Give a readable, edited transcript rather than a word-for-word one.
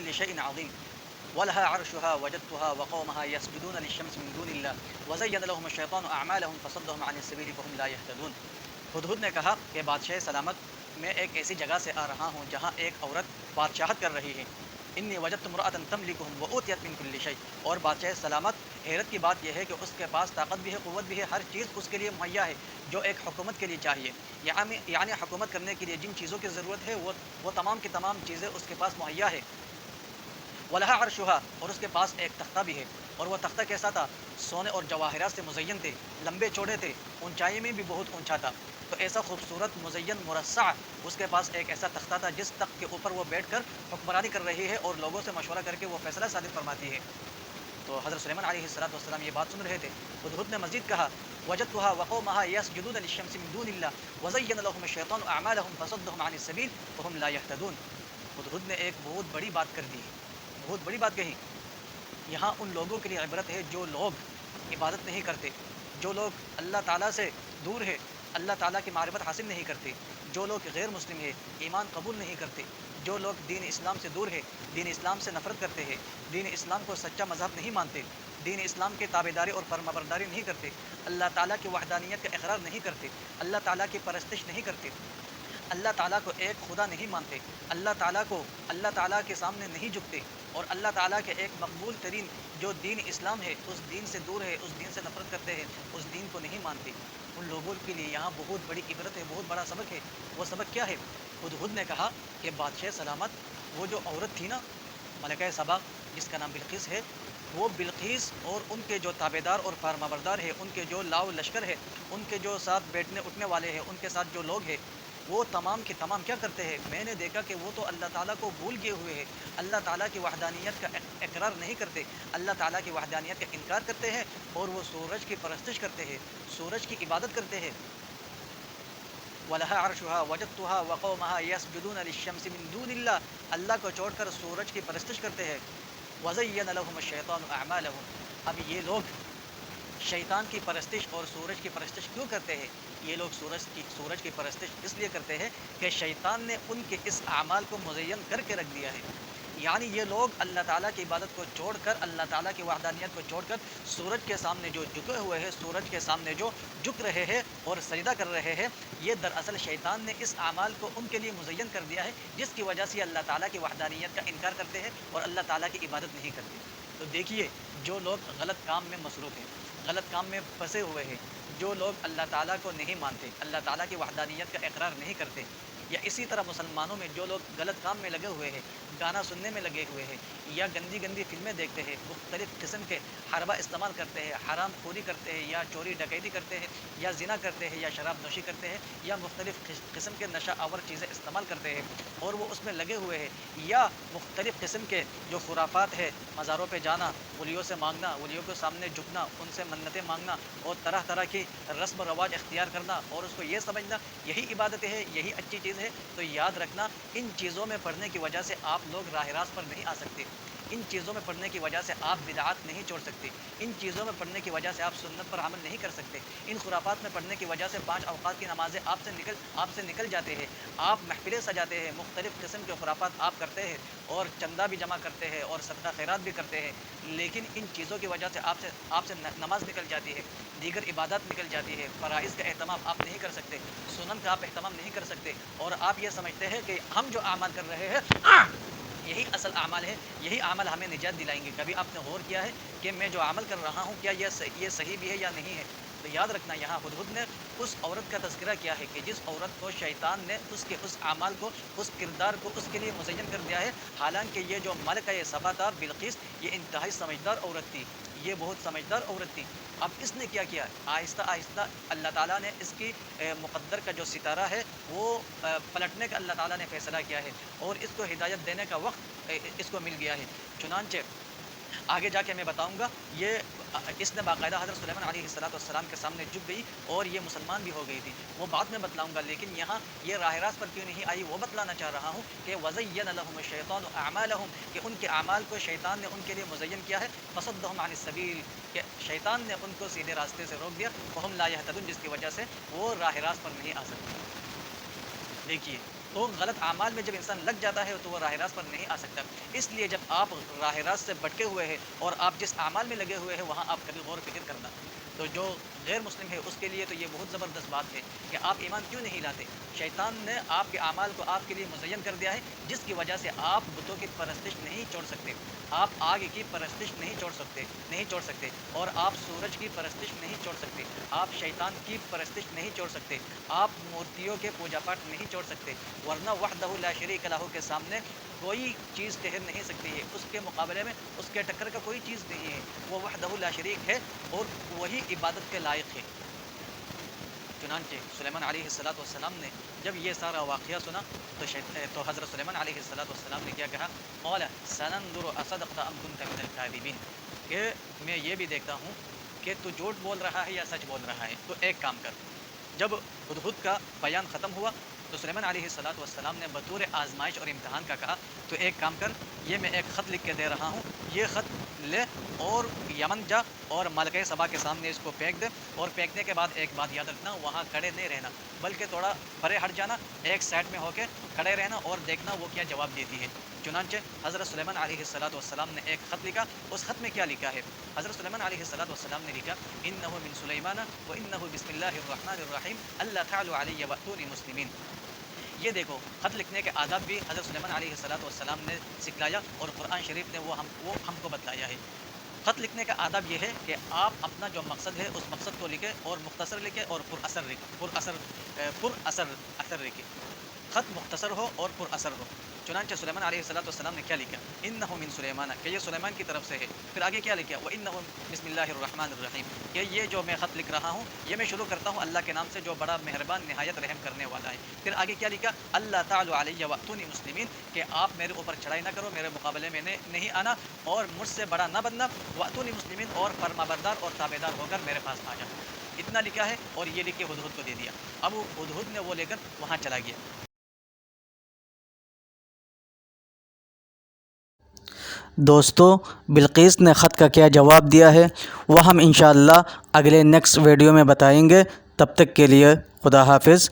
كل شيء عظيم ولها عرشها وجدتها وقومها يسجدون للشمس من دون الله وزين لهم الشيطان أعمالهم فصدهم عن السبيل فهم لا يهتدون. ہدہد نے کہا کہ بادشاہ سلامت میں ایک ایسی جگہ سے آ رہا ہوں جہاں ایک عورت بادشاہت کر رہی ہے. انی وجدت امرأة تملکهم وأوتیت من کل شیء. اور بادشاہ سلامت حیرت کی بات یہ ہے کہ اس کے پاس طاقت بھی ہے، قوت بھی ہے، ہر چیز اس کے لیے مہیا ہے جو ایک حکومت کے لیے چاہیے. یعنی حکومت کرنے کے لیے جن چیزوں کی ضرورت ہے وہ تمام کی تمام چیزیں اس کے پاس مہیا ہے. ولہا عرشہا، اور اس کے پاس ایک تختہ بھی ہے. اور وہ تختہ کیسا تھا؟ سونے اور جواہرات سے مزین تھے، لمبے چوڑے تھے، اونچائی میں بھی بہت اونچا تھا. تو ایسا خوبصورت مزین مرصع اس کے پاس ایک ایسا تختہ تھا جس تخت کے اوپر وہ بیٹھ کر حکمرانی کر رہی ہے اور لوگوں سے مشورہ کر کے وہ فیصلہ صادر فرماتی ہے. تو حضرت سلیمان علیہ السلام یہ بات سن رہے تھے. ہدہد نے مزید کہا وجدتها وقومها يسجدون للشمس من دون الله وزين لهم الشيطان اعمالهم فصدهم عن السبيل وهم لا يهتدون. ہدہد نے ایک بہت بڑی بات کر دی، بہت بڑی بات کہی. یہاں ان لوگوں کے لیے عبرت ہے جو لوگ عبادت نہیں کرتے، جو لوگ اللہ تعالیٰ سے دور ہے، اللہ تعالیٰ کی معرفت حاصل نہیں کرتے، جو لوگ غیر مسلم ہے، ایمان قبول نہیں کرتے، جو لوگ دین اسلام سے دور ہے، دین اسلام سے نفرت کرتے ہیں، دین اسلام کو سچا مذہب نہیں مانتے، دین اسلام کے تابعداری اور فرمانبرداری نہیں کرتے، اللہ تعالیٰ کی وحدانیت کا اقرار نہیں کرتے، اللہ تعالیٰ کی پرستش نہیں کرتے، اللہ تعالیٰ کو ایک خدا نہیں مانتے، اللہ تعالیٰ کے سامنے نہیں جھکتے، اور اللہ تعالیٰ کے ایک مقبول ترین جو دین اسلام ہے اس دین سے دور ہے، اس دین سے نفرت کرتے ہیں، اس دین کو نہیں مانتے. ان لوگوں کے لیے یہاں بہت بڑی عبرت ہے، بہت بڑا سبق ہے. وہ سبق کیا ہے؟ ہدہد نے کہا کہ بادشاہ سلامت وہ جو عورت تھی نا، ملکہ سبا جس کا نام بلقیس ہے، وہ بلقیس اور ان کے جو تابعدار اور فرمانبردار ہے، ان کے جو لاؤ لشکر ہے، ان کے جو ساتھ بیٹھنے اٹھنے والے ہیں، ان کے ساتھ جو لوگ ہیں، وہ تمام کے تمام کیا کرتے ہیں؟ میں نے دیکھا کہ وہ تو اللہ تعالیٰ کو بھول گئے ہوئے ہیں، اللہ تعالیٰ کی وحدانیت کا اقرار نہیں کرتے، اللہ تعالیٰ کی وحدانیت کا انکار کرتے ہیں، اور وہ سورج کی پرستش کرتے ہیں، سورج کی عبادت کرتے ہیں. وَلَهَا عَرْشُهَا وَجَدتُّهَا وَقَوْمَهَا يَسْجُدُونَ لِلشَّمْسِ مِن دُونِ اللَّهِ. اللہ کو چھوڑ کر سورج کی پرستش کرتے ہیں. وَزَيَّنَ لَهُمُ الشَّيْطَانُ أَعْمَالَهُمْ. اب یہ لوگ شیطان کی پرستش اور سورج کی پرستش کیوں کرتے ہیں؟ یہ لوگ سورج کی پرستش اس لیے کرتے ہیں کہ شیطان نے ان کے اس اعمال کو مزین کر کے رکھ دیا ہے. یعنی یہ لوگ اللہ تعالیٰ کی عبادت کو چھوڑ کر، اللہ تعالیٰ کی وحدانیت کو چھوڑ کر سورج کے سامنے جو جھکے ہوئے ہیں، سورج کے سامنے جو جھک رہے ہیں اور سجدہ کر رہے ہیں، یہ دراصل شیطان نے اس اعمال کو ان کے لیے مزین کر دیا ہے جس کی وجہ سے اللہ تعالیٰ کی وحدانیت کا انکار کرتے ہیں اور اللہ تعالیٰ کی عبادت نہیں کرتے. تو دیکھیے، جو لوگ غلط کام میں مصروف ہیں، غلط کام میں پھنسے ہوئے ہیں، جو لوگ اللہ تعالیٰ کو نہیں مانتے، اللہ تعالیٰ کی وحدانیت کا اقرار نہیں کرتے، یا اسی طرح مسلمانوں میں جو لوگ غلط کام میں لگے ہوئے ہیں، گانا سننے میں لگے ہوئے ہیں، یا گندی گندی فلمیں دیکھتے ہیں، مختلف قسم کے حربہ استعمال کرتے ہیں، حرام خوری کرتے ہیں، یا چوری ڈکیتی کرتے ہیں، یا زنا کرتے ہیں، یا شراب نوشی کرتے ہیں، یا مختلف قسم کے نشہ آور چیزیں استعمال کرتے ہیں اور وہ اس میں لگے ہوئے ہیں، یا مختلف قسم کے جو خرافات ہے، مزاروں پہ جانا، ولیوں سے مانگنا، ولیوں کے سامنے جھکنا، ان سے منتیں مانگنا اور طرح طرح کی رسم و رواج اختیار کرنا اور اس کو یہ سمجھنا یہی عبادتیں ہے، یہی اچھی چیز ہے. تو یاد رکھنا، ان چیزوں میں پڑھنے کی وجہ سے آپ لوگ راہ راست پر نہیں آ سکتے، ان چیزوں میں پڑھنے کی وجہ سے آپ بدعات نہیں چھوڑ سکتے، ان چیزوں میں پڑھنے کی وجہ سے آپ سنت پر عمل نہیں کر سکتے، ان خرافات میں پڑھنے کی وجہ سے 5 اوقات کی نمازیں آپ سے نکل جاتے ہیں، آپ محفلیں سجاتے ہیں، مختلف قسم کے خرافات آپ کرتے ہیں اور چندہ بھی جمع کرتے ہیں اور صدقہ خیرات بھی کرتے ہیں، لیکن ان چیزوں کی وجہ سے آپ سے نماز نکل جاتی ہے، دیگر عبادات نکل جاتی ہے، فرائض کا اہتمام آپ نہیں کر سکتے، سنن کا آپ اہتمام نہیں کر سکتے، اور آپ یہ سمجھتے ہیں کہ ہم جو اعمال کر رہے ہیں یہی اصل اعمال ہے، یہی عمل ہمیں نجات دلائیں گے. کبھی آپ نے غور کیا ہے کہ میں جو عمل کر رہا ہوں کیا یہ صحیح بھی ہے یا نہیں ہے؟ تو یاد رکھنا، یہاں ہدہد نے اس عورت کا تذکرہ کیا ہے کہ جس عورت کو شیطان نے اس اعمال کو، اس کردار کو اس کے لیے مزین کر دیا ہے، حالانکہ یہ جو ملکہ سبا تھا، بلقیس، یہ انتہائی سمجھدار عورت تھی، یہ بہت سمجھدار عورت تھی. اب اس نے کیا کیا؟ آہستہ آہستہ اللہ تعالیٰ نے اس کی مقدر کا جو ستارہ ہے وہ پلٹنے کا اللہ تعالیٰ نے فیصلہ کیا ہے اور اس کو ہدایت دینے کا وقت اس کو مل گیا ہے. چنانچہ آگے جا کے میں بتاؤں گا، اس نے باقاعدہ حضرت سلیمان علیہ السلام کے سامنے جھک گئی اور یہ مسلمان بھی ہو گئی تھی، وہ بعد میں بتلاؤں گا. لیکن یہاں یہ راہ راست پر کیوں نہیں آئی وہ بتلانا چاہ رہا ہوں کہ وَزَيَّنَ لَهُمُ الشَّيْطَانُ أَعْمَالَهُم، کہ ان کے اعمال کو شیطان نے ان کے لیے مزین کیا ہے، فَصَدَّهُمْ عَنِ السَّبِيلِ، کہ شیطان نے ان کو سیدھے راستے سے روک دیا، فَهُمْ لَا يَهْتَدُونَ، جس کی وجہ سے وہ راہ راست پر نہیں آ سکتے. دیکھیے تو غلط اعمال میں جب انسان لگ جاتا ہے تو وہ راہ راست پر نہیں آ سکتا. اس لیے جب آپ راہ راست سے بھٹکے ہوئے ہیں اور آپ جس اعمال میں لگے ہوئے ہیں وہاں آپ کبھی غور و فکر کرنا. تو جو غیر مسلم ہے اس کے لیے تو یہ بہت زبردست بات ہے کہ آپ ایمان کیوں نہیں لاتے. شیطان نے آپ کے اعمال کو آپ کے لیے مزین کر دیا ہے جس کی وجہ سے آپ بتوں کی پرستش نہیں چھوڑ سکتے, آپ آگ کی پرستش نہیں چھوڑ سکتے اور آپ سورج کی پرستش نہیں چھوڑ سکتے, آپ شیطان کی پرستش نہیں چھوڑ سکتے, آپ مورتیوں کے پوجا پاٹ نہیں چھوڑ سکتے. ورنہ وحدہ لا شریک لہ کے سامنے کوئی چیز ٹھہر نہیں سکتی ہے, اس کے مقابلے میں اس کے ٹکر کا کوئی چیز نہیں ہے. وہ وحدہ لا شریک ہے اور وہی عبادت کے لائق ہے. چنانچہ سلیمان علیہ السلام نے جب یہ سارا واقعہ سنا تو حضرت سلیمان علیہ السلام نے کیا کہا, قال سننظر اصدقت ام كنت من الكاذبین, کہ میں یہ بھی دیکھتا ہوں کہ تو جھوٹ بول رہا ہے یا سچ بول رہا ہے. تو ایک کام کر. جب ہدہد کا بیان ختم ہوا تو سلیمان علیہ السلام نے بطور آزمائش اور امتحان کا کہا, تو ایک کام کر, یہ میں ایک خط لکھ کے دے رہا ہوں, یہ خط لے اور یمن جا اور ملکہ سبا کے سامنے اس کو پھینک دے, اور پھینکنے کے بعد ایک بات یاد رکھنا, وہاں کھڑے نہیں رہنا بلکہ تھوڑا پرے ہٹ جانا, ایک سائڈ میں ہو کے کھڑے رہنا اور دیکھنا وہ کیا جواب دیتی ہے. چنانچہ حضرت سلیمان علیہ السلام نے ایک خط لکھا. اس خط میں کیا لکھا ہے؟ حضرت سلیمان علیہ السلام نے لکھا, انہ من سلیمان و انہ بسم اللہ الرحمن الرحیم اللہ تعالی علی واتونی مسلمین. یہ دیکھو, خط لکھنے کے آداب بھی حضرت سلیمان علیہ السلام نے سکھلایا اور قرآن شریف نے وہ ہم کو بتلایا ہے. خط لکھنے کا آداب یہ ہے کہ آپ اپنا جو مقصد ہے اس مقصد کو لکھیں اور مختصر لکھیں اور پر اثر لکھیں. خط مختصر ہو اور پر اثر ہو. چنانچہ سلیمان علیہ السلام نے کیا لکھا, انہ من سلیمان, کہ یہ سلیمان کی طرف سے ہے. پھر آگے کیا لکھا, وانہ بسم اللہ الرحمن الرحیم, کہ یہ جو میں خط لکھ رہا ہوں یہ میں شروع کرتا ہوں اللہ کے نام سے جو بڑا مہربان نہایت رحم کرنے والا ہے. پھر آگے کیا لکھا, اللہ تعالی علی واتونی مسلمین, کہ آپ میرے اوپر چڑھائی نہ کرو, میرے مقابلے میں نہیں آنا اور مجھ سے بڑا نہ بننا, واتونی مسلمین, اور فرمانبردار اور تابعدار ہو کر میرے پاس آ جانا. اتنا لکھا ہے اور یہ لکھ کے ہدہد کو دے دیا. اب ہدہد نے وہ لے کر وہاں چلا گیا. دوستو, بلقیس نے خط کا کیا جواب دیا ہے وہ ہم انشاءاللہ اگلے نیکسٹ ویڈیو میں بتائیں گے. تب تک کے لیے خدا حافظ.